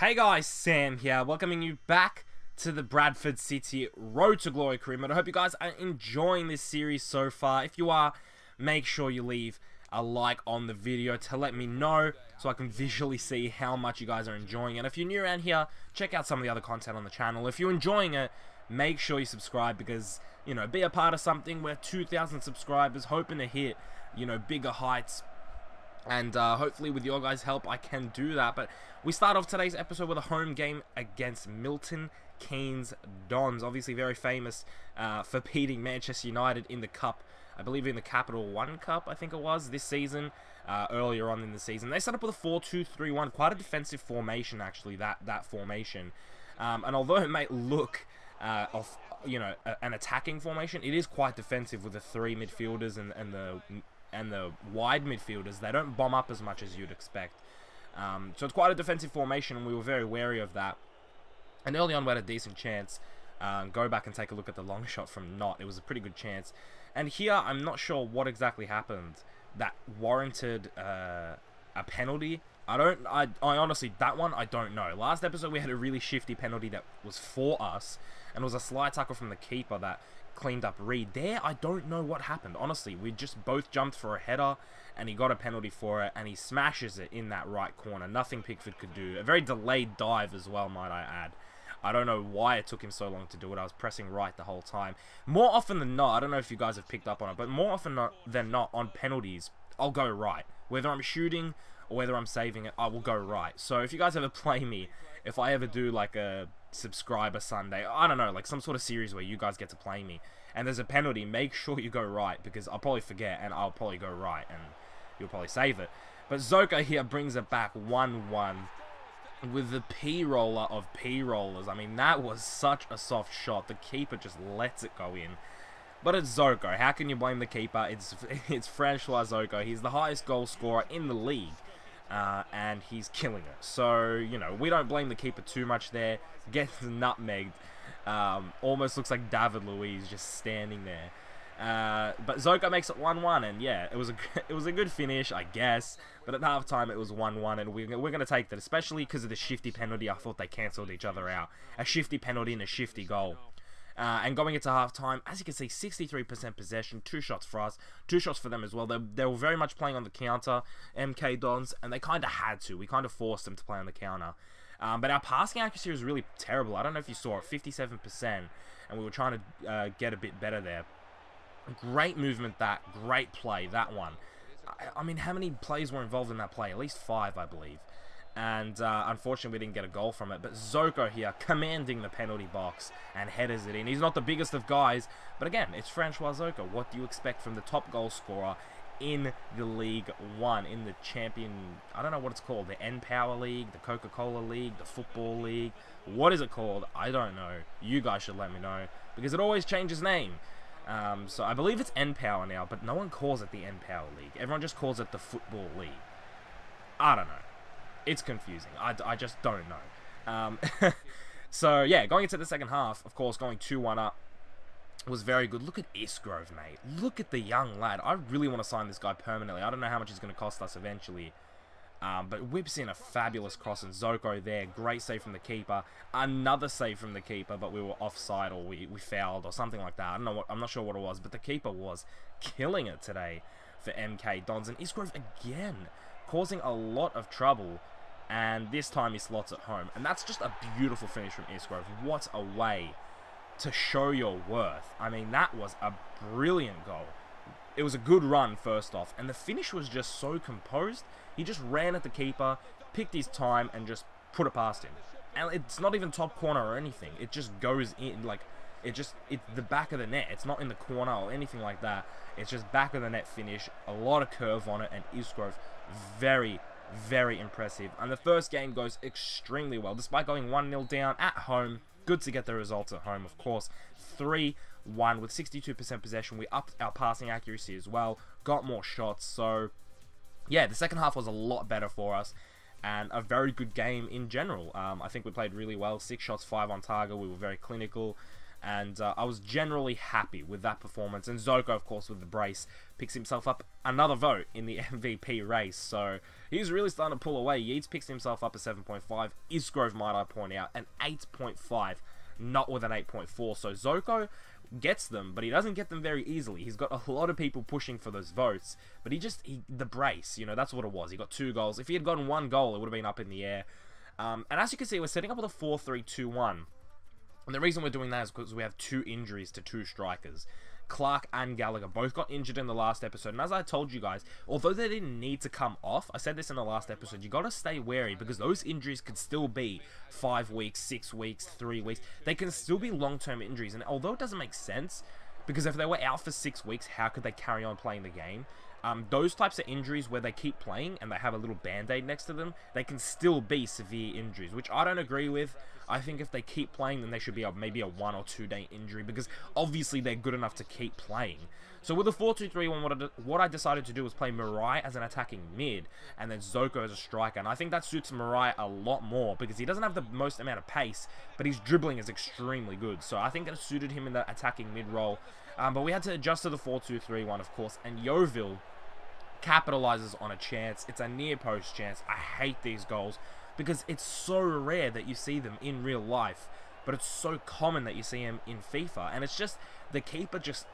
Hey guys, Sam here, welcoming you back to the Bradford City Road to Glory career mode. I hope you guys are enjoying this series so far. If you are, make sure you leave a like on the video to let me know so I can visually see how much you guys are enjoying it. If you're new around here, check out some of the other content on the channel. If you're enjoying it, make sure you subscribe because, you know, be a part of something. We're 2,000 subscribers, hoping to hit, you know, bigger heights. And hopefully with your guys' help I can do that. But we start off today's episode with a home game against Milton Keynes Dons. Obviously very famous for beating Manchester United in the Cup. I believe in the Capital One Cup, I think it was, this season. Earlier on in the season. They set up with a 4-2-3-1. Quite a defensive formation, actually, that formation. And although it may look an attacking formation, it is quite defensive with the three midfielders and the wide midfielders. They don't bomb up as much as you'd expect. So it's quite a defensive formation, and we were very wary of that. And early on, we had a decent chance. Go back and take a look at the long shot from Knott. It was a pretty good chance. And here, I'm not sure what exactly happened that warranted a penalty. I honestly, that one, I don't know. Last episode, we had a really shifty penalty that was for us, and it was a slide tackle from the keeper that cleaned up Reed. There, I don't know what happened. Honestly, we just both jumped for a header, and he got a penalty for it, and he smashes it in that right corner. Nothing Pickford could do. A very delayed dive as well, might I add. I don't know why it took him so long to do it. I was pressing right the whole time. More often than not, I don't know if you guys have picked up on it, but more often than not on penalties, I'll go right. Whether I'm shooting or whether I'm saving it, I will go right. So if you guys ever play me, if I ever do like a subscriber Sunday, I don't know, like some sort of series where you guys get to play me, and there's a penalty, make sure you go right, because I'll probably forget, and I'll probably go right, and you'll probably save it. But Zoko here brings it back 1-1. With the P-roller of P-rollers. I mean, that was such a soft shot. The keeper just lets it go in. But it's Zoko. How can you blame the keeper? It's Francois Zoko. He's the highest goal scorer in the league. And he's killing it. So, you know, we don't blame the keeper too much there. Gets nutmegged. Almost looks like David Luiz just standing there. But Zoko makes it 1-1, and yeah, it was a good finish, I guess. But at halftime, it was 1-1, and we're going to take that, especially because of the shifty penalty. I thought they cancelled each other out. A shifty penalty and a shifty goal. And going into halftime, as you can see, 63% possession, 2 shots for us, 2 shots for them as well. They were very much playing on the counter, MK Dons, and they kind of had to. We kind of forced them to play on the counter. But our passing accuracy was really terrible. I don't know if you saw it, 57%, and we were trying to get a bit better there. Great movement, great play, that one. I mean, how many plays were involved in that play? At least 5, I believe. And unfortunately, we didn't get a goal from it. But Zoko here, commanding the penalty box and headers it in. He's not the biggest of guys, but again, it's Francois Zoko. What do you expect from the top goal scorer in the League One, in the champion, I don't know what it's called, the N-Power League, the Coca-Cola League, the Football League? What is it called? I don't know. You guys should let me know, because it always changes name. So I believe it's N-Power now, but no one calls it the N-Power League. Everyone just calls it the Football League. I don't know. It's confusing. I just don't know. So yeah, going into the second half, of course, going 2-1 up was very good. Look at Isgrove, mate. Look at the young lad. I really want to sign this guy permanently. I don't know how much he's going to cost us eventually. But whips in a fabulous cross, and Zoko there, great save from the keeper, another save from the keeper, but we were offside, or we fouled or something like that. I don't know I'm not sure what it was, but the keeper was killing it today for MK Dons, and Isgrove again causing a lot of trouble, and this time he slots it home, and that's just a beautiful finish from Isgrove. What a way to show your worth. I mean, that was a brilliant goal. It was a good run, first off, and the finish was just so composed. He just ran at the keeper, picked his time, and just put it past him. And it's not even top corner or anything. It just goes in, like, it's the back of the net. It's not in the corner or anything like that. It's just back of the net finish, a lot of curve on it, and Isgrove, very, very impressive. And the first game goes extremely well, despite going 1-0 down at home. Good to get the results at home, of course. 3-1 with 62% possession. We upped our passing accuracy as well, got more shots. So yeah, the second half was a lot better for us, and a very good game in general. I think we played really well. 6 shots, 5 on target. We were very clinical. And I was generally happy with that performance. And Zoko, of course, with the brace, picks himself up another vote in the MVP race. So he's really starting to pull away. Yeats picks himself up a 7.5. Isgrove, might I point out, an 8.5, not with an 8.4. So Zoko gets them, but he doesn't get them very easily. He's got a lot of people pushing for those votes, but the brace, you know, that's what it was. He got 2 goals. If he had gotten 1 goal, it would have been up in the air. And as you can see, we're setting up with a 4-3-2-1. And the reason we're doing that is because we have 2 injuries to 2 strikers. Clark and Gallagher both got injured in the last episode. And as I told you guys, although they didn't need to come off, I said this in the last episode, you got to stay wary because those injuries could still be 5 weeks, 6 weeks, 3 weeks. They can still be long-term injuries. And although it doesn't make sense, because if they were out for 6 weeks, how could they carry on playing the game? Those types of injuries where they keep playing and they have a little band-aid next to them, they can still be severe injuries, which I don't agree with. I think if they keep playing, then they should be maybe a 1 or 2 day injury, because obviously they're good enough to keep playing. So with the 4-2-3-1, what I decided to do was play Mirai as an attacking mid, and then Zoko as a striker. And I think that suits Mirai a lot more, because he doesn't have the most amount of pace, but his dribbling is extremely good. So I think it suited him in that attacking mid role. But we had to adjust to the 4-2-3-1, of course, and Yeovil capitalizes on a chance. It's a near post chance. I hate these goals because it's so rare that you see them in real life, but it's so common that you see them in FIFA. And it's just the keeper just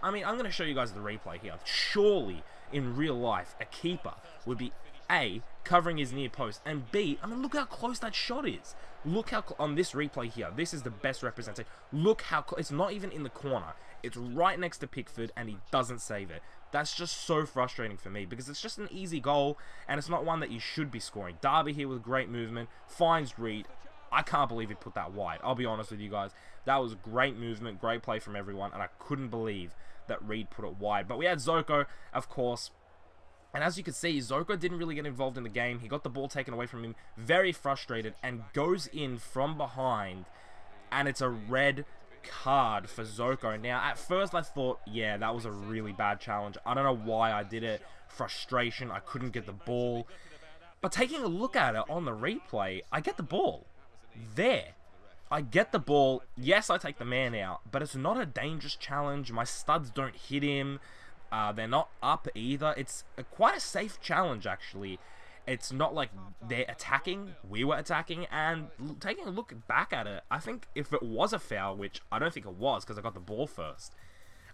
I mean, I'm going to show you guys the replay here. Surely in real life a keeper would be A, covering his near post, and B, I mean, look how close that shot is. Look how on this replay here, this is the best representation. Look how it's not even in the corner. It's right next to Pickford, and he doesn't save it. That's just so frustrating for me, because it's just an easy goal, and it's not one that you should be scoring. Darby here with great movement, finds Reed. I can't believe he put that wide. I'll be honest with you guys. That was great movement, great play from everyone, and I couldn't believe that Reed put it wide. But we had Zoko, of course. And as you can see, Zoko didn't really get involved in the game. He got the ball taken away from him, very frustrated, and goes in from behind, and it's a red card for Zoko. Now, at first I thought, yeah, that was a really bad challenge. I don't know why I did it. Frustration, I couldn't get the ball. But taking a look at it on the replay, I get the ball. There. I get the ball. Yes, I take the man out, but it's not a dangerous challenge. My studs don't hit him. They're not up either. It's quite a safe challenge, actually. It's not like they're attacking, we were attacking, and taking a look back at it, I think if it was a foul, which I don't think it was because I got the ball first,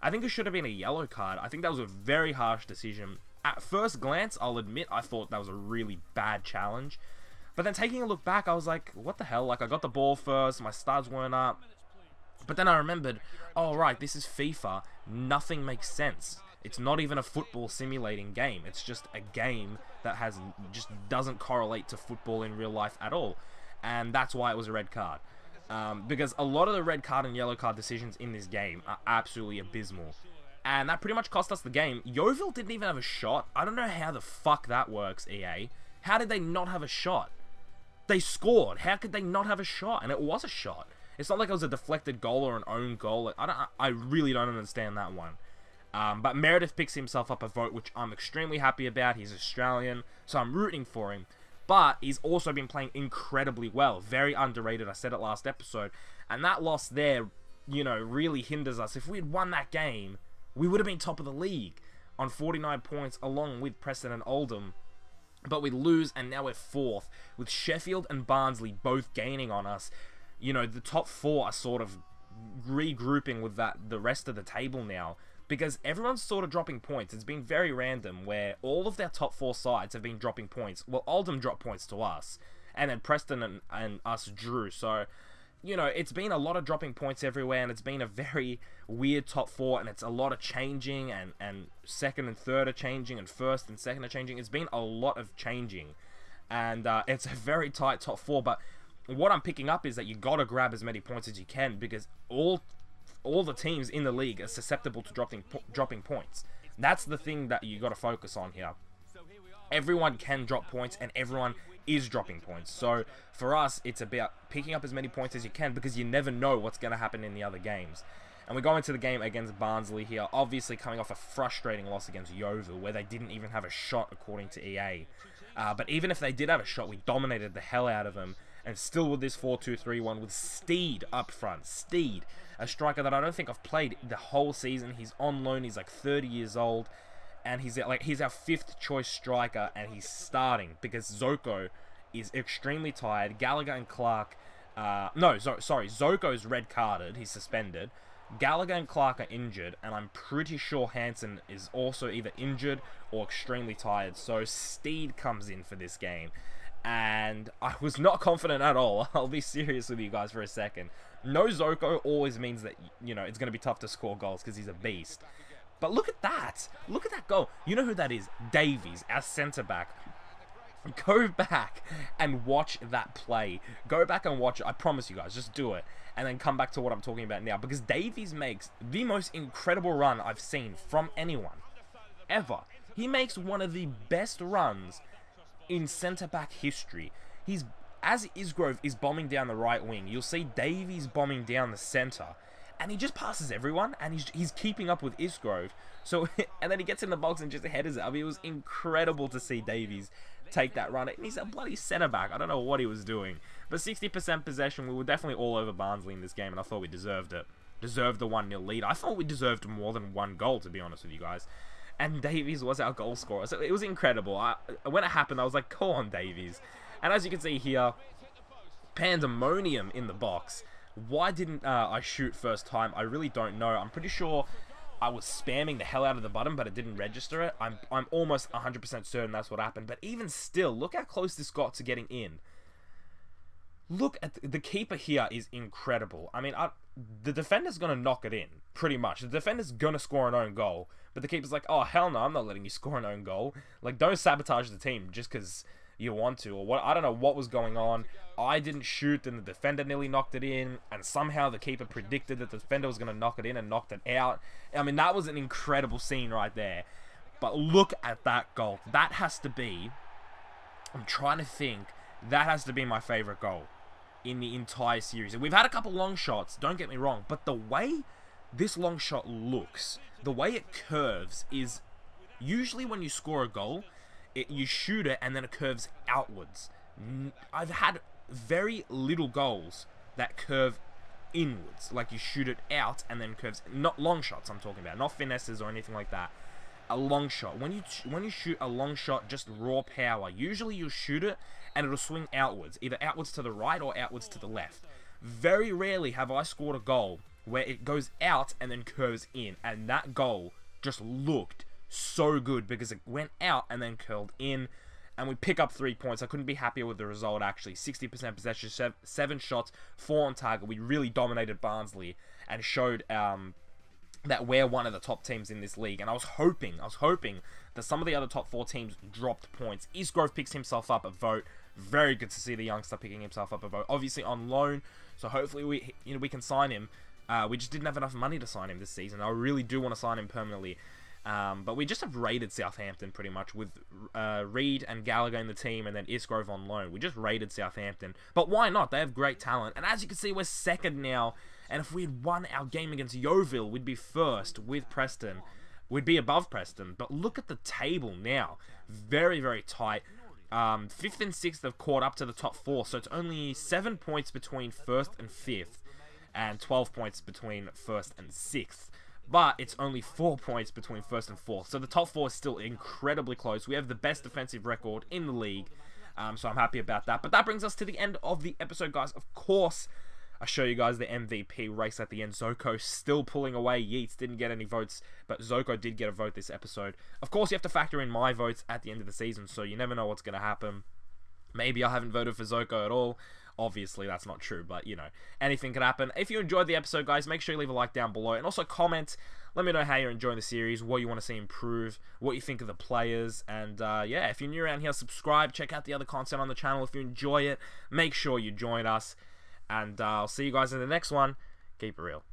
I think it should have been a yellow card. I think that was a very harsh decision. At first glance, I'll admit, I thought that was a really bad challenge. But then taking a look back, I was like, what the hell? Like, I got the ball first, my studs weren't up. But then I remembered, oh, right, this is FIFA. Nothing makes sense. It's not even a football simulating game. It's just a game that just doesn't correlate to football in real life at all. And that's why it was a red card. Because a lot of the red card and yellow card decisions in this game are absolutely abysmal. And that pretty much cost us the game. Yeovil didn't even have a shot. I don't know how the fuck that works, EA. How did they not have a shot? They scored. How could they not have a shot? And it was a shot. It's not like it was a deflected goal or an own goal. I really don't understand that one. But Meredith picks himself up a vote, which I'm extremely happy about. He's Australian, so I'm rooting for him. But he's also been playing incredibly well. Very underrated. I said it last episode. And that loss there, you know, really hinders us. If we had won that game, we would have been top of the league on 49 points along with Preston and Oldham. But we lose, and now we're 4th, with Sheffield and Barnsley both gaining on us. You know, the top 4 are sort of regrouping with the rest of the table now, because everyone's sort of dropping points. It's been very random, where all of their top 4 sides have been dropping points. Well, Oldham dropped points to us, and then Preston and us drew. So, you know, it's been a lot of dropping points everywhere, and it's been a very weird top 4, and it's a lot of changing, and second and third are changing, and first and second are changing. It's been a lot of changing, and it's a very tight top 4, but what I'm picking up is that you got to grab as many points as you can, because all the teams in the league are susceptible to dropping points. That's the thing that you got to focus on here. Everyone can drop points, and everyone is dropping points. So for us, it's about picking up as many points as you can, because you never know what's going to happen in the other games. And we go into the game against Barnsley here, obviously coming off a frustrating loss against Yeovil, where they didn't even have a shot according to EA. But even if they did have a shot, we dominated the hell out of them. And still with this 4-2-3-1 with Steed up front. Steed, a striker that I don't think I've played the whole season. He's on loan. He's like 30 years old. And he's our 5th choice striker. And he's starting because Zoko is extremely tired. Gallagher and Clark... Zoko's red carded. He's suspended. Gallagher and Clark are injured, and I'm pretty sure Hansen is also either injured or extremely tired. So Steed comes in for this game, and I was not confident at all. I'll be serious with you guys for a second. No Zoko always means that, you know, it's going to be tough to score goals because he's a beast. But look at that. Look at that goal. You know who that is? Davies, our centre-back. Go back and watch that play. Go back and watch it. I promise you guys, just do it. And then come back to what I'm talking about now. Because Davies makes the most incredible run I've seen from anyone. Ever. He makes one of the best runs in centre-back history. As Isgrove is bombing down the right wing, you'll see Davies bombing down the centre. And he just passes everyone. And he's keeping up with Isgrove. So, and then he gets in the box and just headers it. I mean, it was incredible to see Davies take that run. And he's a bloody centre-back. I don't know what he was doing. But 60% possession, we were definitely all over Barnsley in this game, and I thought we deserved it. Deserved the 1-0 lead. I thought we deserved more than one goal, to be honest with you guys. And Davies was our goal scorer. So it was incredible. When it happened, I was like, go on, Davies. And as you can see here, pandemonium in the box. Why didn't I shoot first time? I really don't know. I'm pretty sure I was spamming the hell out of the button, but it didn't register it. I'm almost 100% certain that's what happened. But even still, look how close this got to getting in. Look at the keeper here is incredible. I mean, the defender's going to knock it in, pretty much. The defender's going to score an own goal. But the keeper's like, oh, hell no, I'm not letting you score an own goal. Like, don't sabotage the team just because you want to. Or what? I don't know what was going on. I didn't shoot, and the defender nearly knocked it in. And somehow the keeper predicted that the defender was going to knock it in and knocked it out. I mean, that was an incredible scene right there. But look at that goal. That has to be... I'm trying to think. That has to be my favorite goal in the entire series. And we've had a couple long shots, don't get me wrong, but the way this long shot looks, the way it curves is usually when you score a goal, you shoot it and then it curves outwards. I've had very little goals that curve inwards, like you shoot it out and then curves. Not long shots I'm talking about, not finesses or anything like that. A long shot. When you shoot a long shot, just raw power, usually you'll shoot it and it'll swing outwards, either outwards to the right or outwards to the left. Very rarely have I scored a goal where it goes out and then curves in, and that goal just looked so good because it went out and then curled in, and we pick up 3 points. I couldn't be happier with the result, actually. 60% possession, 7 shots, 4 on target. We really dominated Barnsley and showed that we're one of the top teams in this league. And I was hoping that some of the other top 4 teams dropped points. Isgrove picks himself up a vote. Very good to see the youngster picking himself up a vote. Obviously on loan, so hopefully we can sign him. We just didn't have enough money to sign him this season. I really do want to sign him permanently. But we just have raided Southampton pretty much with Reed and Gallagher in the team and then Isgrove on loan. We just raided Southampton. But why not? They have great talent. And as you can see, we're second now. And if we had won our game against Yeovil, we'd be first with Preston. We'd be above Preston. But look at the table now. Very, very tight. 5th and 6th have caught up to the top 4. So it's only 7 points between 1st and 5th. And 12 points between 1st and 6th. But it's only 4 points between 1st and 4th. So the top 4 is still incredibly close. We have the best defensive record in the league. So I'm happy about that. But that brings us to the end of the episode, guys. Of course, I show you guys the MVP race at the end. Zoko still pulling away. Yeats didn't get any votes, but Zoko did get a vote this episode. Of course, you have to factor in my votes at the end of the season, so you never know what's going to happen. Maybe I haven't voted for Zoko at all. Obviously, that's not true, but, you know, anything could happen. If you enjoyed the episode, guys, make sure you leave a like down below. And also comment. Let me know how you're enjoying the series, what you want to see improve, what you think of the players. And, yeah, if you're new around here, subscribe. Check out the other content on the channel. If you enjoy it, make sure you join us. And I'll see you guys in the next one. Keep it real.